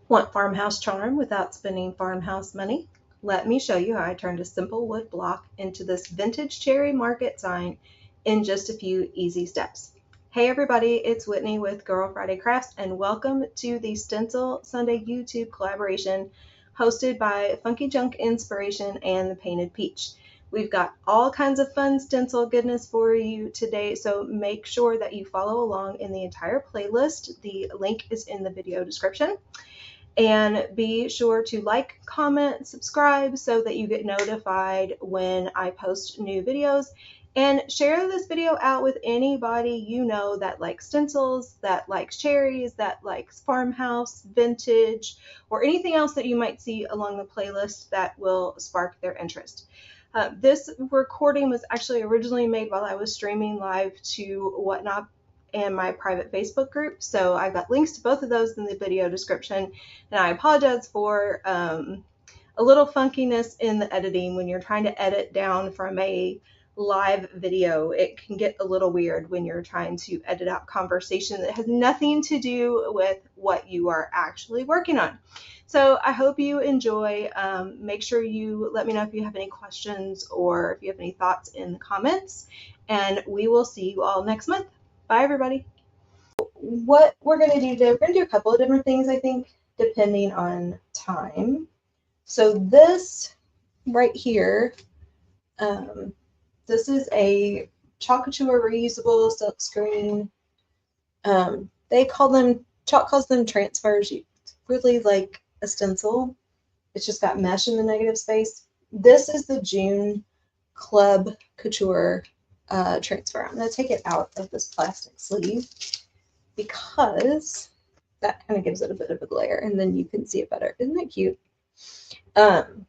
Want farmhouse charm without spending farmhouse money? Let me show you how I turned a simple wood block into this vintage cherry market sign in just a few easy steps. Hey everybody, it's Whitney with Girl Friday Crafts and welcome to the Stencil Sunday YouTube collaboration hosted by Funky Junk Inspiration and the Painted Peach. We've got all kinds of fun stencil goodness for you today, so make sure that you follow along in the entire playlist. The link is in the video description. And be sure to like, comment, subscribe so that you get notified when I post new videos. And share this video out with anybody you know that likes stencils, that likes cherries, that likes farmhouse, vintage, or anything else that you might see along the playlist that will spark their interest. This recording was actually originally made while I was streaming live to Whatnot and my private Facebook group, so I've got links to both of those in the video description, and I apologize for a little funkiness in the editing. When you're trying to edit down from a live video, it can get a little weird when you're trying to edit out conversation that has nothing to do with what you are actually working on. So I hope you enjoy. Make sure you let me know if you have any questions or if you have any thoughts in the comments, and we will see you all next month. Bye, everybody. What we're going to do today, we're going to do a couple of different things, I think, depending on time. So this right here, this is a Chalk Couture reusable silk screen. Chalk calls them transfers. It's really like a stencil. It's just got mesh in the negative space. This is the June Club Couture transfer. I'm going to take it out of this plastic sleeve because that kind of gives it a bit of a glare and then you can see it better. Isn't that cute? And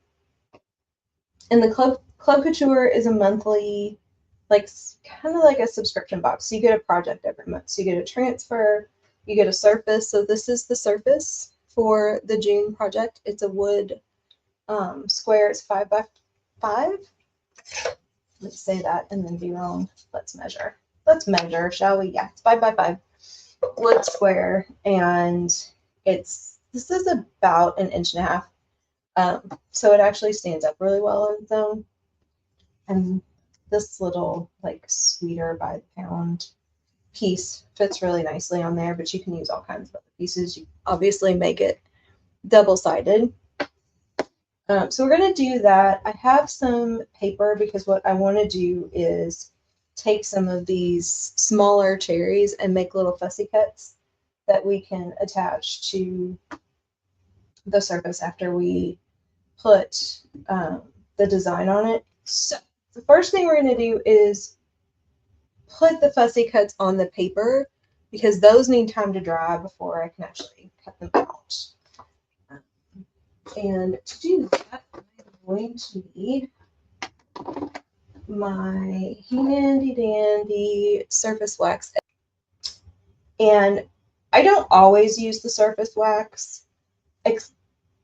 the Club Couture is a monthly, like kind of like a subscription box. So you get a project every month. So you get a transfer, you get a surface. So this is the surface for the June project. It's a wood square. It's 5 by 5. Let's say that and then be wrong. Let's measure. Let's measure, shall we? Yeah, it's 5 by 5 wood square, and this is about 1.5 inches. So it actually stands up really well on its own. And this little like sweeter by the pound piece fits really nicely on there, but you can use all kinds of other pieces. You obviously make it double-sided. So we're going to do that. I have some paper because what I want to do is take some of these smaller cherries and make little fussy cuts that we can attach to the surface after we put the design on it. So the first thing we're going to do is put the fussy cuts on the paper because those need time to dry before I can actually cut them out. And to do that, I'm going to need my handy dandy surface wax. And I don't always use the surface wax,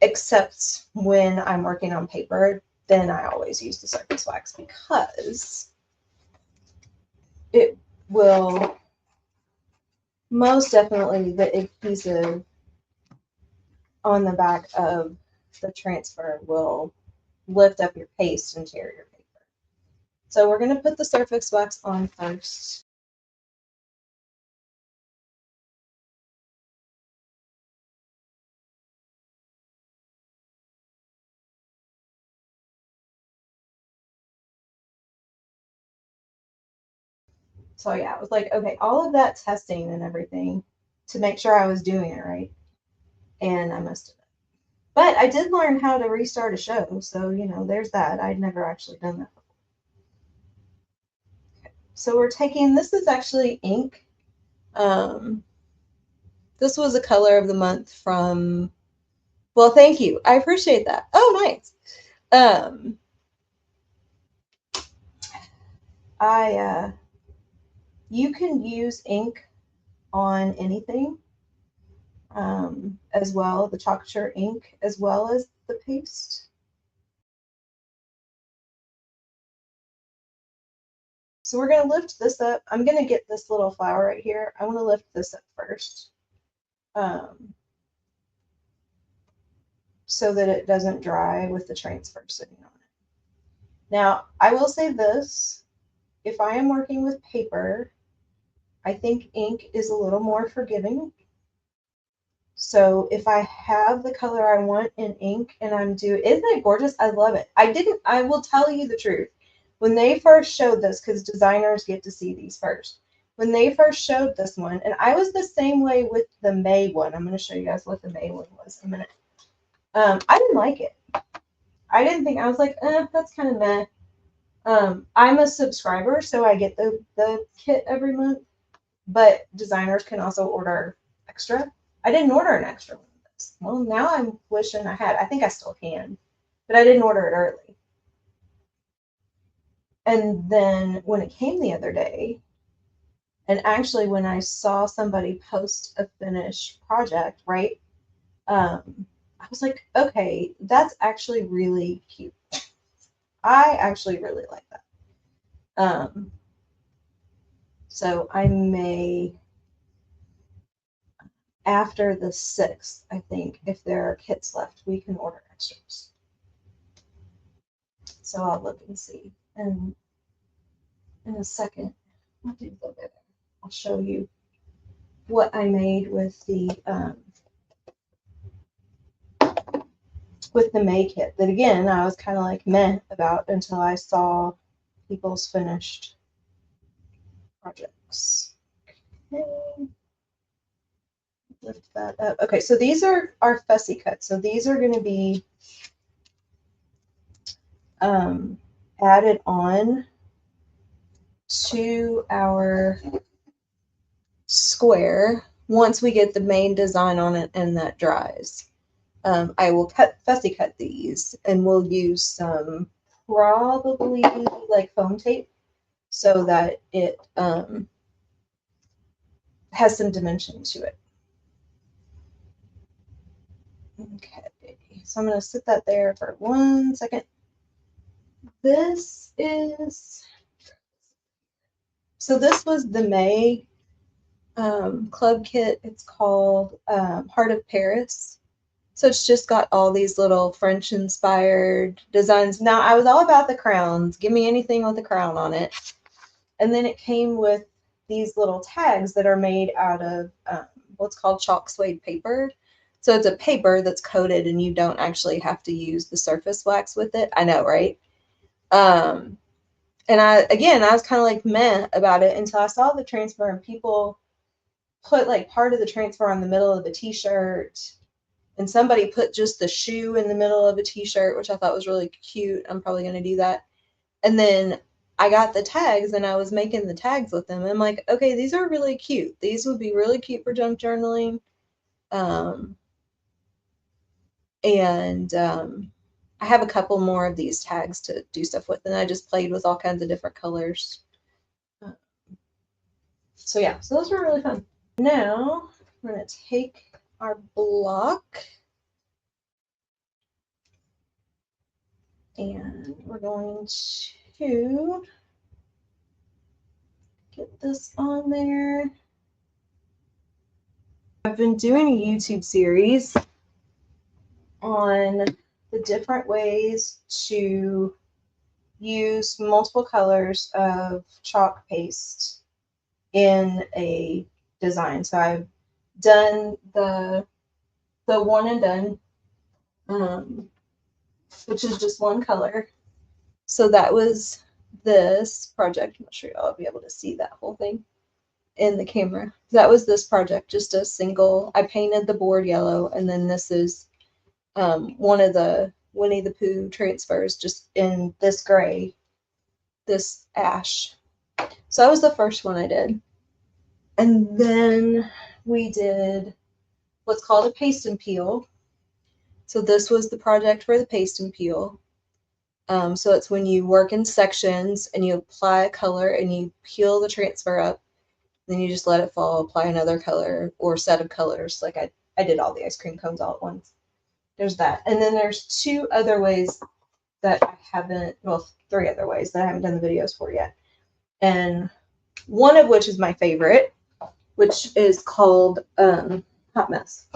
except when I'm working on paper. Then I always use the surface wax because it will most definitely, the adhesive on the back of the transfer will lift up your paste and tear your paper. So we're going to put the surface wax on first. So yeah, it was like, okay, all of that testing and everything to make sure I was doing it right. And I messed it up. But I did learn how to restart a show. So, you know, there's that. I'd never actually done that before. Okay. So we're taking, this is actually ink. This was a color of the month from, well, thank you. I appreciate that. Oh, nice. You can use ink on anything as well, the Chalk Couture ink as well as the paste. So we're going to lift this up. I'm going to get this little flower right here. I want to lift this up first. so that it doesn't dry with the transfer sitting on it. Now, I will say this, if I am working with paper, I think ink is a little more forgiving. So if I have the color I want in ink and isn't it gorgeous? I love it. I will tell you the truth. When they first showed this, because designers get to see these first, when they first showed this one, and I was the same way with the May one. I'm going to show you guys what the May one was in a minute. I didn't like it. I didn't think, I was like, that's kind of meh. I'm a subscriber, so I get the kit every month, but designers can also order extra. I didn't order an extra one of this. Well, now I'm wishing I had. I think I still can, but I didn't order it early. And then when it came the other day, and actually when I saw somebody post a finished project, right, I was like, okay, that's actually really cute. I actually really like that. So I may, after the 6th, I think, if there are kits left, we can order extras. So I'll look and see. And in a second, I'll show you what I made with the May kit. That again, I was kind of like meh about until I saw people's finished projects. Okay. Lift that up. Okay, so these are our fussy cuts. So these are going to be added on to our square once we get the main design on it and that dries. I will fussy cut these, and we'll use some probably like foam tape so that it has some dimension to it. Okay, so I'm going to sit that there for 1 second. This was the May club kit. It's called Heart of Paris. So it's just got all these little French inspired designs. Now I was all about the crowns. Give me anything with a crown on it. And then it came with these little tags that are made out of what's called chalk suede paper. So it's a paper that's coated and you don't actually have to use the surface wax with it. I know, right? And I was kind of like meh about it until I saw the transfer and people put like part of the transfer on the middle of the t-shirt, and somebody put just the shoe in the middle of a t-shirt, which I thought was really cute. I'm probably going to do that. And then I got the tags and I was making the tags with them. I'm like, okay, these are really cute. These would be really cute for junk journaling. I have a couple more of these tags to do stuff with, and I just played with all kinds of different colors. So yeah, so those were really fun. Now we're going to take our block and we're going to get this on there. I've been doing a YouTube series on the different ways to use multiple colors of chalk paste in a design. So I've done the one and done, which is just one color. So that was this project. I'm not sure y'all will be able to see that whole thing in the camera. That was this project, just a single. I painted the board yellow, and then this is one of the Winnie the Pooh transfers, just in this gray, this ash. So that was the first one I did. And then we did what's called a paste and peel. So this was the project for the paste and peel. So it's when you work in sections and you apply a color and you peel the transfer up, then you just let it fall, apply another color or set of colors. Like I did all the ice cream cones all at once. There's that. And then there's 2 other ways that I haven't, well, 3 other ways that I haven't done the videos for yet. And one of which is my favorite, which is called Hot Mess.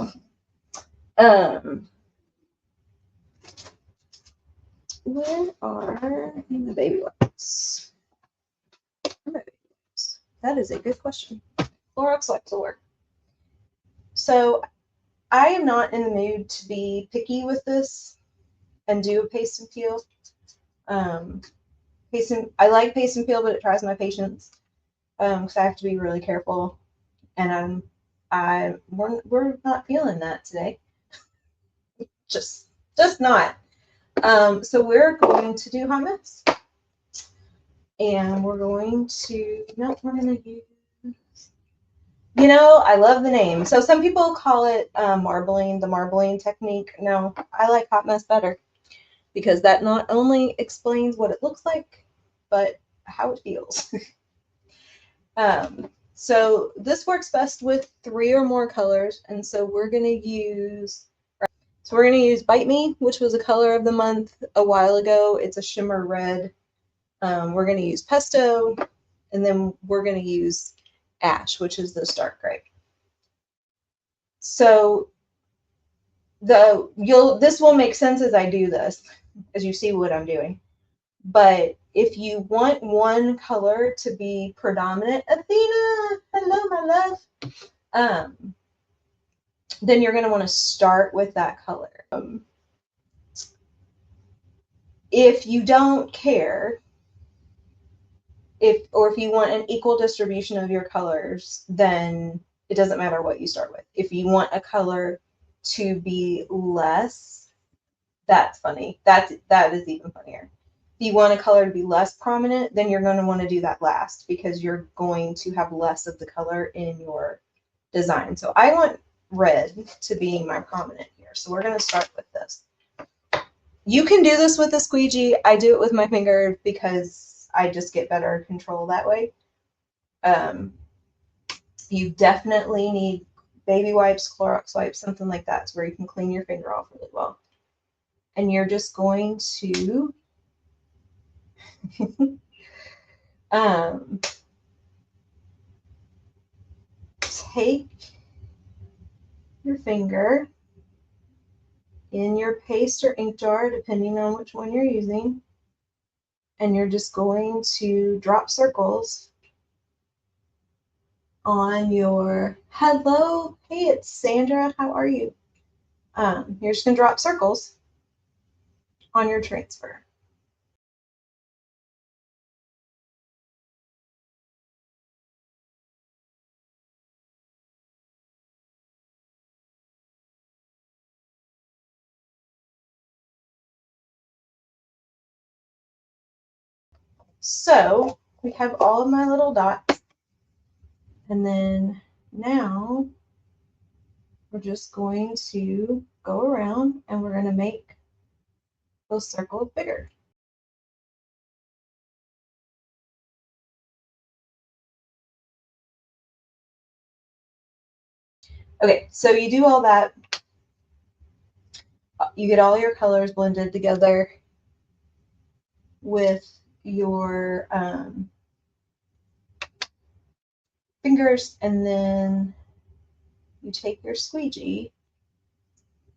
Where are my baby wipes? Where are my baby wipes? That is a good question. Clorox wipes will work. So I am not in the mood to be picky with this and do a paste and peel. I like paste and peel, but it tries my patience because I have to be really careful, and we're not feeling that today. Just not. So we're going to do hot mess, and we're going to use. I love the name. So some people call it marbling, the marbling technique. No, I like hot mess better because that not only explains what it looks like, but how it feels. So this works best with 3 or more colors, and so we're going to use Bite Me, which was a color of the month a while ago. It's a shimmer red. We're going to use Pesto, and then we're going to use Ash, which is the stark gray. So this will make sense as I do this, as you see what I'm doing. But if you want one color to be predominant, Athena, hello, my love, then you're going to want to start with that color. If you don't care, if you want an equal distribution of your colors, then it doesn't matter what you start with. If you want a color to be less, that's funny. That is even funnier. If you want a color to be less prominent, then you're going to want to do that last because you're going to have less of the color in your design. So I want red to be my prominent here. So we're going to start with this. You can do this with a squeegee. I do it with my finger because I just get better control that way. You definitely need baby wipes, Clorox wipes, something like that, so where you can clean your finger off really well. And you're just going to take your finger in your paste or ink jar, depending on which one you're using, and you're just going to drop circles on your hello. Hey, it's Sandra. How are you? You're just going to drop circles on your transfer. So we have all of my little dots, and then now we're just going to go around and we're going to make those circles bigger. Okay, so you do all that. You get all your colors blended together with your fingers, and then you take your squeegee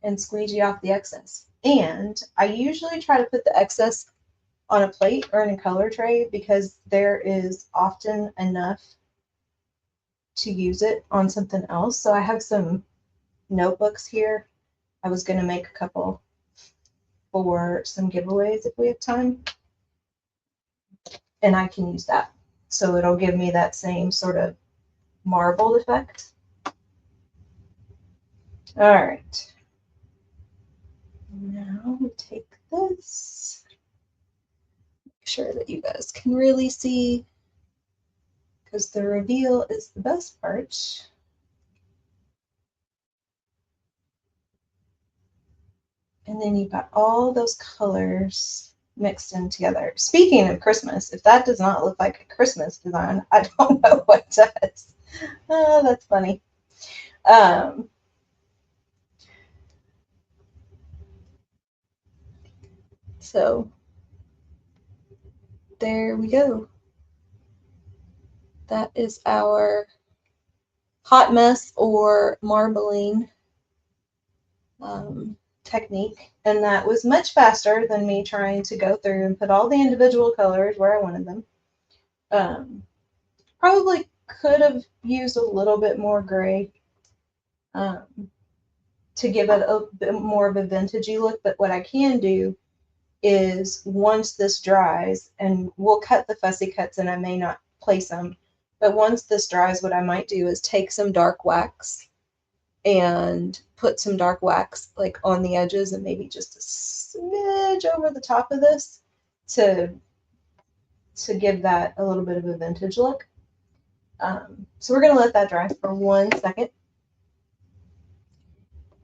and squeegee off the excess. And I usually try to put the excess on a plate or in a color tray because there is often enough to use it on something else. So I have some notebooks here. I was going to make a couple for some giveaways if we have time, and I can use that. So it'll give me that same sort of marbled effect. All right. Now we take this. Make sure that you guys can really see, because the reveal is the best part. And then you've got all those colors mixed in together. Speaking of Christmas, if that does not look like a Christmas design, I don't know what does. Oh, that's funny. So there we go. That is our hot mess or marbling technique, and that was much faster than me trying to go through and put all the individual colors where I wanted them. Probably could have used a little bit more gray um, to give it a bit more of a vintagey look, but what I can do is once this dries, and we'll cut the fussy cuts and I may not place them, but once this dries, what I might do is take some dark wax and put some dark wax like on the edges and maybe just a smidge over the top of this to give that a little bit of a vintage look. So we're going to let that dry for 1 second.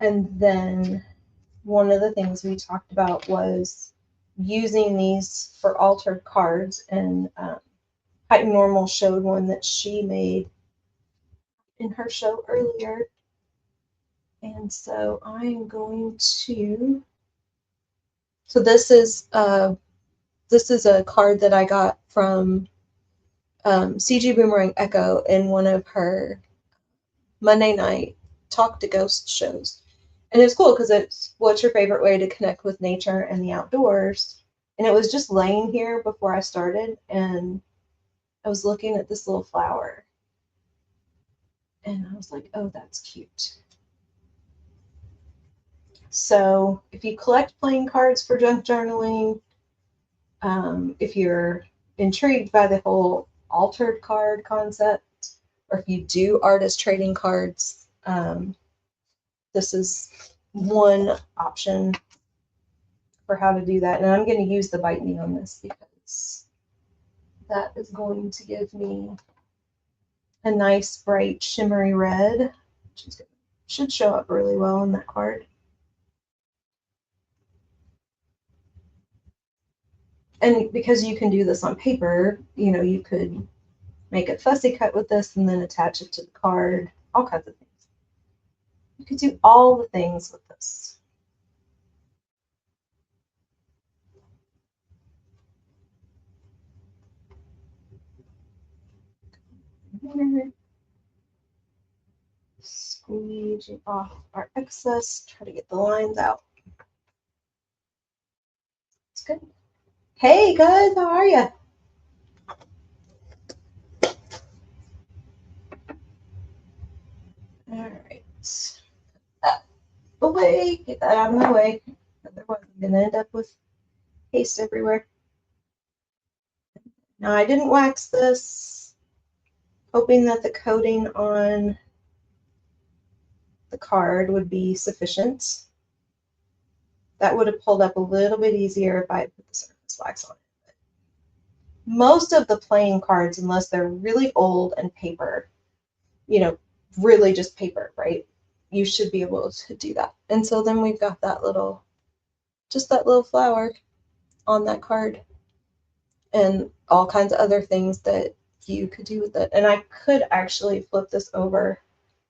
And then one of the things we talked about was using these for altered cards, and Height Normal showed one that she made in her show earlier. And so I'm going to, so this is a card that I got from CG Boomerang Echo in one of her Monday night Talk to Ghost shows. And it was cool because it's what's your favorite way to connect with nature and the outdoors. And it was just laying here before I started, and I was looking at this little flower. And I was like, oh, that's cute. So if you collect playing cards for junk journaling, if you're intrigued by the whole altered card concept, or if you do artist trading cards, this is one option for how to do that. And I'm going to use the Bite Me on this because that is going to give me a nice bright shimmery red, which should show up really well on that card. And because you can do this on paper, you know, you could make a fussy cut with this and then attach it to the card, all kinds of things. You could do all the things with this. Squeegee off our excess, try to get the lines out. It's good. Hey guys, how are you? All right. That away, get that out of my way. Otherwise, I'm going to end up with paste everywhere. Now, I didn't wax this, hoping that the coating on the card would be sufficient. That would have pulled up a little bit easier if I had put the surface wax on it. But most of the playing cards, unless they're really old and paper, you know, really just paper, right? You should be able to do that. And so then we've got that little, just that little flower on that card, and all kinds of other things that you could do with it. And I could actually flip this over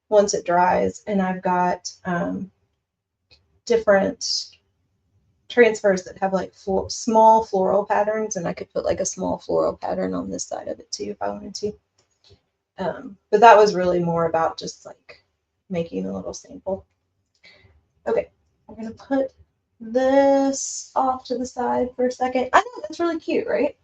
once it dries, and I've got different transfers that have like small floral patterns, and I could put like a small floral pattern on this side of it too if I wanted to. But that was really more about just like making a little sample. Okay, I'm gonna put this off to the side for a second. I know that's really cute, right?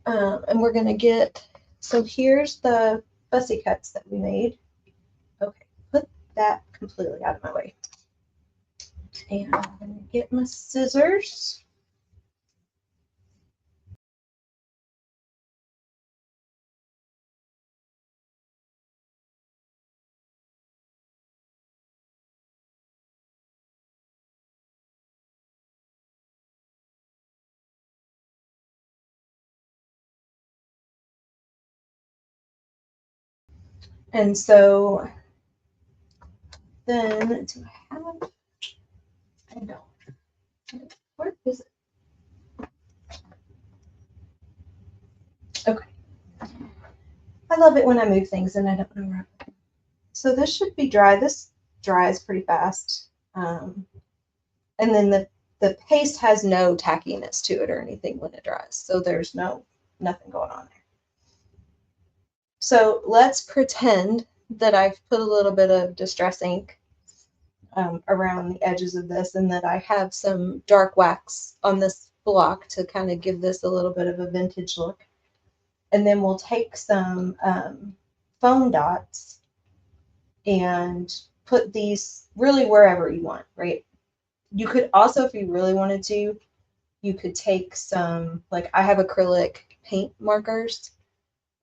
And we're gonna get, so here's the fussy cuts that we made. Okay, put that completely out of my way. And I'm gonna get my scissors. And so then, do I have, I don't, where is it? Okay. I love it when I move things and I don't know where. So this should be dry. This dries pretty fast. And then the paste has no tackiness to it or anything when it dries. So there's nothing going on there. So let's pretend that I've put a little bit of Distress ink around the edges of this, and that I have some dark wax on this block to kind of give this a little bit of a vintage look. And then we'll take some foam dots and put these really wherever you want, right? You could also, if you really wanted to, you could take some, like I have acrylic paint markers.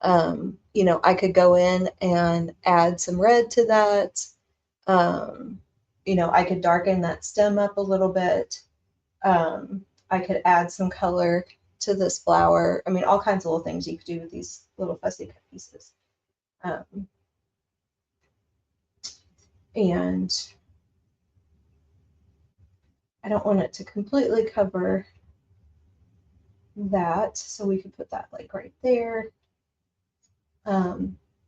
You know, I could go in and add some red to that. You know, I could darken that stem up a little bit. I could add some color to this flower. I mean, all kinds of little things you could do with these little fussy cut pieces. And I don't want it to completely cover that, so we could put that like right there.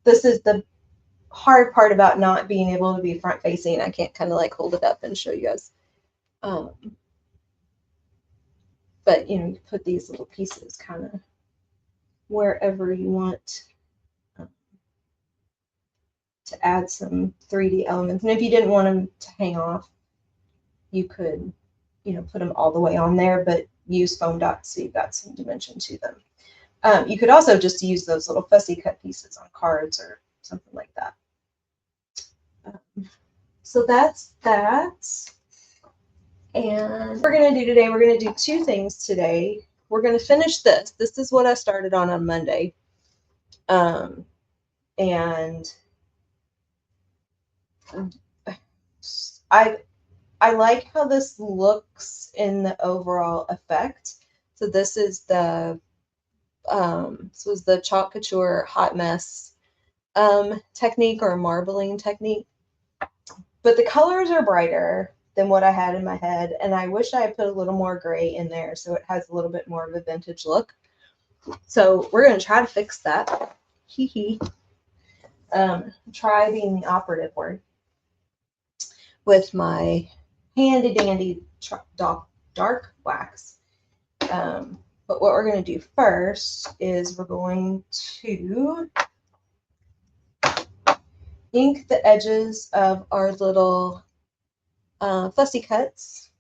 This is the hard part about not being able to be front facing. I can't kind of like hold it up and show you guys. But you know, you put these little pieces kind of wherever you want to add some 3D elements. And if you didn't want them to hang off, you could, you know, put them all the way on there, but use foam dots so you've got some dimension to them. You could also just use those little fussy cut pieces on cards or something like that. So that's that. And we're going to do today, we're going to do two things today. We're going to finish this. This is what I started on Monday. And I like how this looks in the overall effect. So this is the chalk couture hot mess technique, or marbling technique. But the colors are brighter than what I had in my head, and I wish I had put a little more gray in there so it has a little bit more of a vintage look. So we're going to try to fix that. Hee hee. Try being the operative word. With my handy dandy dark wax. But what we're going to do first is we're going to ink the edges of our little fussy cuts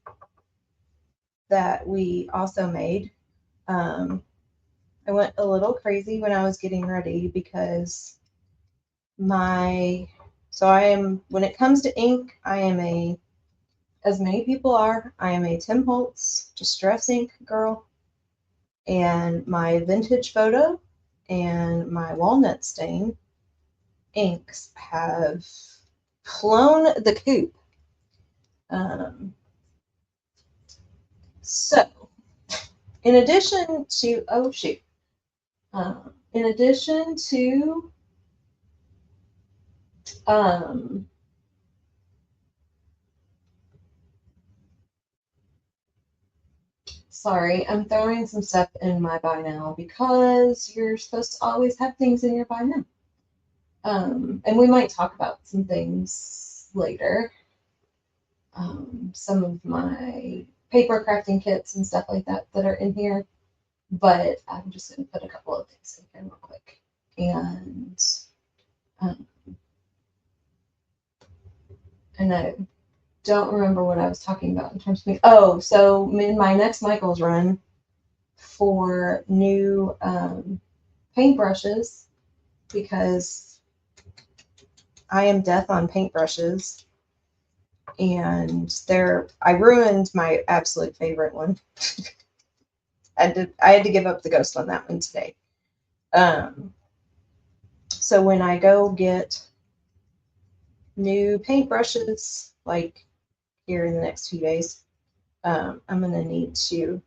that we also made. I went a little crazy when I was getting ready because when it comes to ink, I am as many people are, I am a Tim Holtz Distress ink girl, and my vintage photo and my walnut stain inks have flown the coop. So, in addition to, sorry, I'm throwing some stuff in my buy now because you're supposed to always have things in your buy now. And we might talk about some things later. Some of my paper crafting kits and stuff like that are in here, but I'm just going to put a couple of things in here real quick. And I don't remember what I was talking about in terms of so in my next Michael's run for new paintbrushes, because I am death on paintbrushes, and I ruined my absolute favorite one. I had to give up the ghost on that one today. So when I go get new paintbrushes, like here in the next few days, I'm going to need to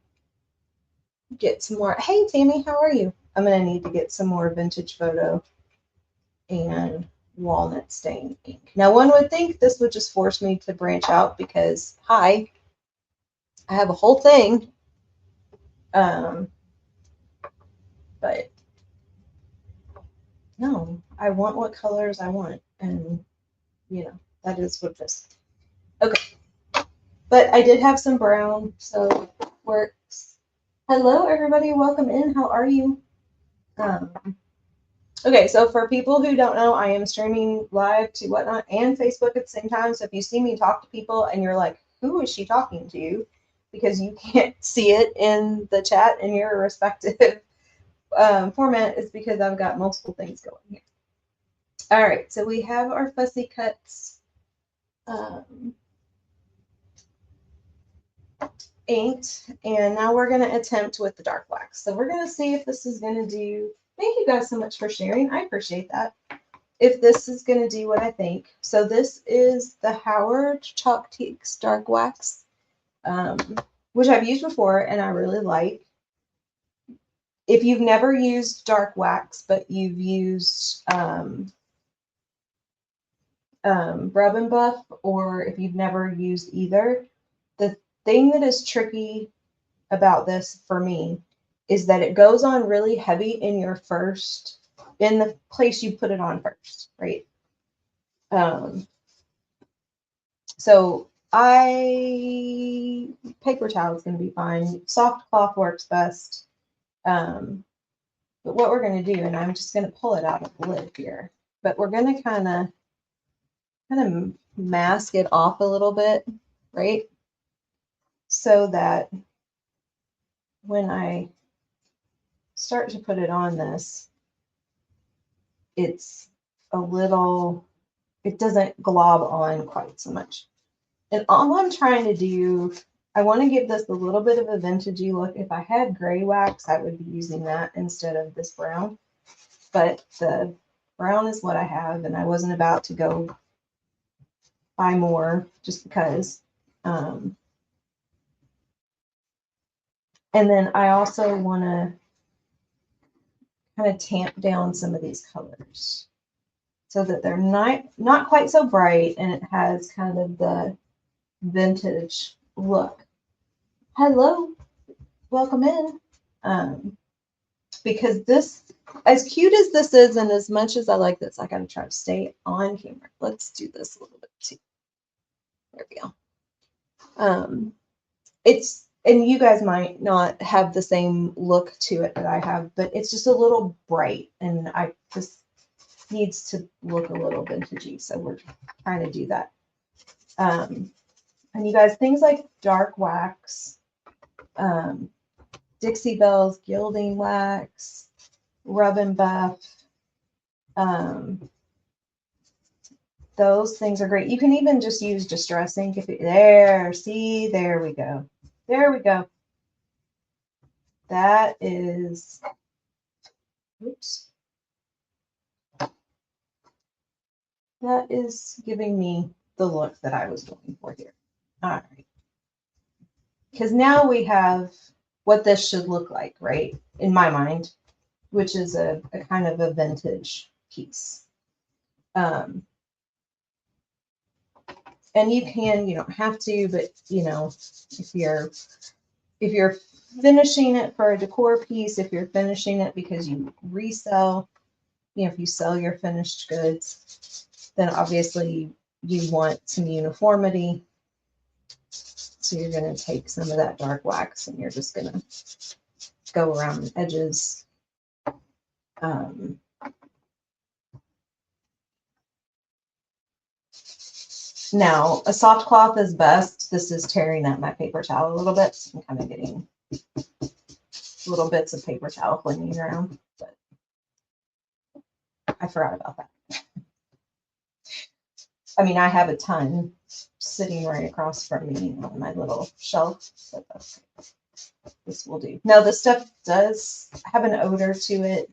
get some more. Hey, Tammy, how are you? I'm going to need to get some more vintage photo and walnut stain ink. Now, one would think this would just force me to branch out because, I have a whole thing. But no, I want what colors I want, and that is what this. Okay, but I did have some brown, so it works. Hello, everybody. Welcome in. How are you? Okay, so for people who don't know, I am streaming live to Whatnot and Facebook at the same time. So if you see me talk to people and you're like, who is she talking to? Because you can't see it in the chat in your respective format, is because I've got multiple things going here. All right, so we have our fussy cuts inked, and now we're going to attempt with the dark wax. So we're going to see if this is going to do. Thank you guys so much for sharing. I appreciate that. If this is going to do what I think. So this is the Howard Chalkteaks Dark Wax, which I've used before and I really like. If you've never used dark wax, but you've used Rub and Buff, or if you've never used either, the thing that is tricky about this for me is that it goes on really heavy in the place you put it on first, right? So paper towel is going to be fine. Soft cloth works best. But what we're going to do, and I'm just going to pull it out of the lid here, but we're going to kind of mask it off a little bit, right? So that when I start to put it on this, it's it doesn't glob on quite so much. And all I'm trying to do, I want to give this a little bit of a vintagey look. If I had gray wax, I would be using that instead of this brown. But the brown is what I have, and I wasn't about to go buy more just because. And then I also want to kind of tamp down some of these colors so that they're not quite so bright, and it has kind of the vintage look. Hello, welcome in. Because this, as cute as this is, and as much as I like this, I gotta try to stay on camera. Let's do this a little bit too. There we go. And you guys might not have the same look to it that I have, but it's just a little bright, and I just needs to look a little vintagey. So we're trying to do that. And you guys, things like dark wax, Dixie Belle's gilding wax, Rub and Buff, those things are great. You can even just use Distress ink if there we go. There we go. That is, oops. That is giving me the look that I was looking for here. All right. Because now we have what this should look like, right? In my mind, which is a kind of a vintage piece. And you don't have to, but if you're finishing it for a decor piece, if you're finishing it because you resell, if you sell your finished goods, then obviously you want some uniformity. So you're going to take some of that dark wax and you're just going to go around the edges. Now, a soft cloth is best. This is tearing up my paper towel a little bit. So I'm kind of getting little bits of paper towel flinging around, but I forgot about that. I mean, I have a ton sitting right across from me on my little shelf, but this will do. Now, this stuff does have an odor to it.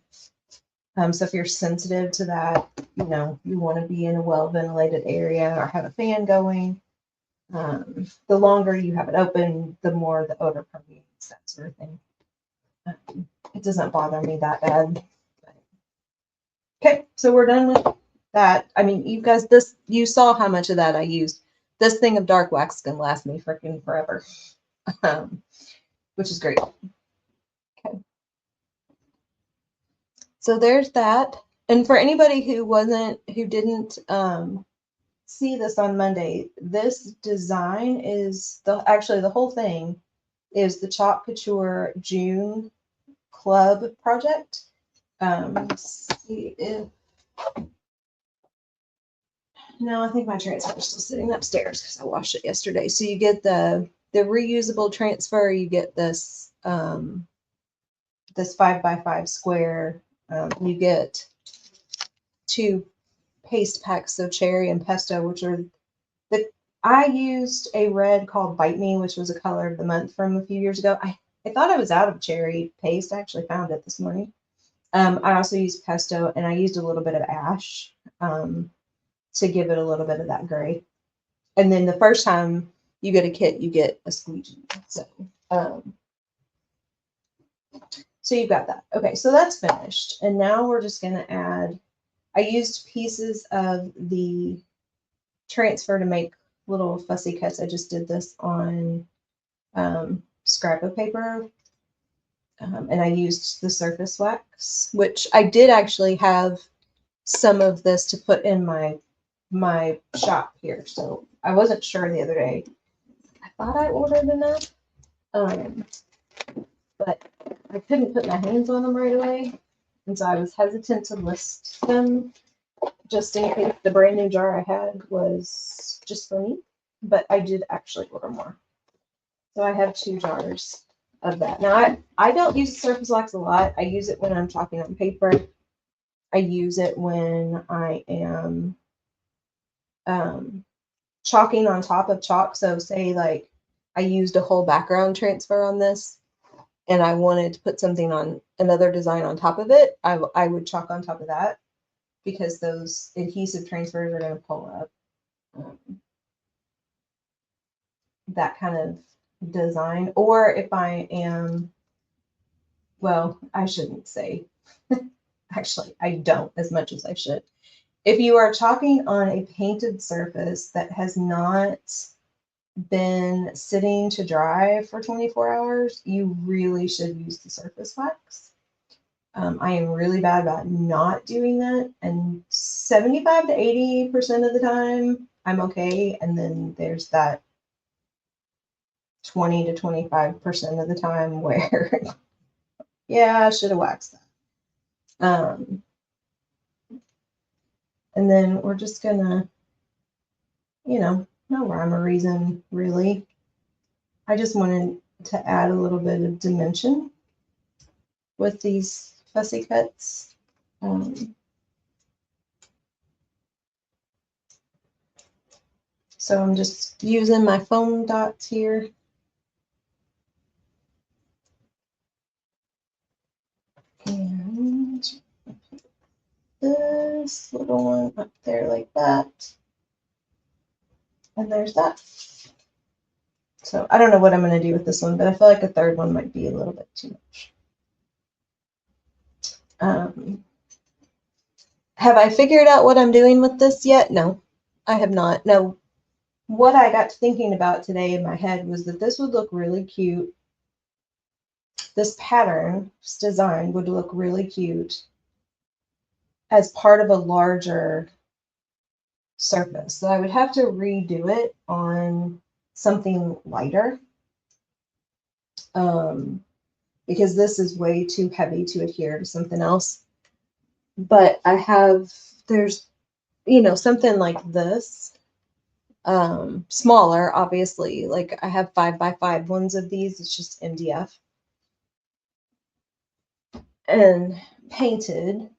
So if you're sensitive to that, you want to be in a well-ventilated area or have a fan going. The longer you have it open, the more the odor permeates, that sort of thing. It doesn't bother me that bad. Okay, so we're done with that. I mean, you guys, you saw how much of that I used. This thing of dark wax can last me freaking forever, which is great. Okay. So there's that. And for anybody who didn't see this on Monday, this design is actually the whole thing is the Chalk Couture June Club project. See if, no, I think my transfer is still sitting upstairs because I washed it yesterday. So you get the reusable transfer, you get this this 5x5 square. You get 2 paste packs of cherry and pesto, which are I used a red called Bite Me, which was a color of the month from a few years ago. I thought I was out of cherry paste. I actually found it this morning. I also used pesto, and I used a little bit of ash to give it a little bit of that gray. And then the first time you get a kit, you get a squeegee. So you've got that. Okay, so that's finished. And now we're just going to add, I used pieces of the transfer to make little fussy cuts. I just did this on scrap of paper. And I used the surface wax, which I did actually have some of this to put in my shop here. So I wasn't sure the other day. I thought I ordered enough, but I couldn't put my hands on them right away. And so I was hesitant to list them just in case the brand new jar I had was just for me. But I did actually order more. So I have 2 jars of that. Now, I don't use the surface wax a lot. I use it when I'm chalking on paper. I use it when I am chalking on top of chalk. So say like I used a whole background transfer on this and I wanted to put something on another design on top of it, I would chalk on top of that because those adhesive transfers are going to pull up that kind of design. Or if I am, well, I shouldn't say, actually, I don't as much as I should. If you are chalking on a painted surface that has not been sitting to dry for 24 hours, you really should use the surface wax. I am really bad about not doing that, and 75 to 80% of the time I'm okay, and then there's that 20 to 25% of the time where yeah, I should have waxed that. And then we're just gonna, no rhyme or reason really. I just wanted to add a little bit of dimension with these fussy cuts. So I'm just using my foam dots here. And this little one up there like that. And there's that. So I don't know what I'm going to do with this one, but I feel like a third one might be a little bit too much. Have I figured out what I'm doing with this yet? No, I have not. No, what I got to thinking about today in my head was that this would look really cute. This pattern, this design would look really cute as part of a larger surface. So I would have to redo it on something lighter because this is way too heavy to adhere to something else. But I have, there's, something like this, smaller, obviously. Like I have 5x5 ones of these. It's just MDF and painted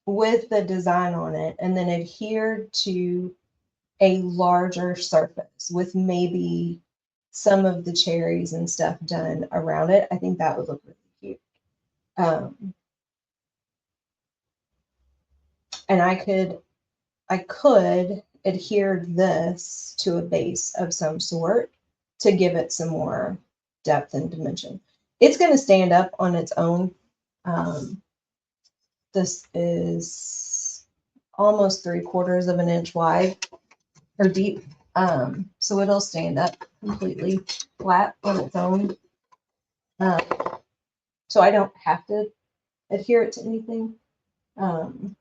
with the design on it, and then adhered to a larger surface with maybe some of the cherries and stuff done around it. I think that would look really cute. And I could adhere this to a base of some sort to give it some more depth and dimension. It's going to stand up on its own. This is almost 3/4 of an inch wide or deep. So it'll stand up completely flat on its own. So I don't have to adhere it to anything. I'm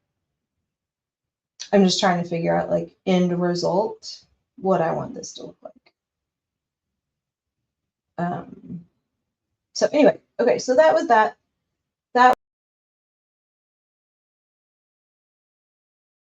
just trying to figure out like end result, what I want this to look like. So anyway, okay, so that was that.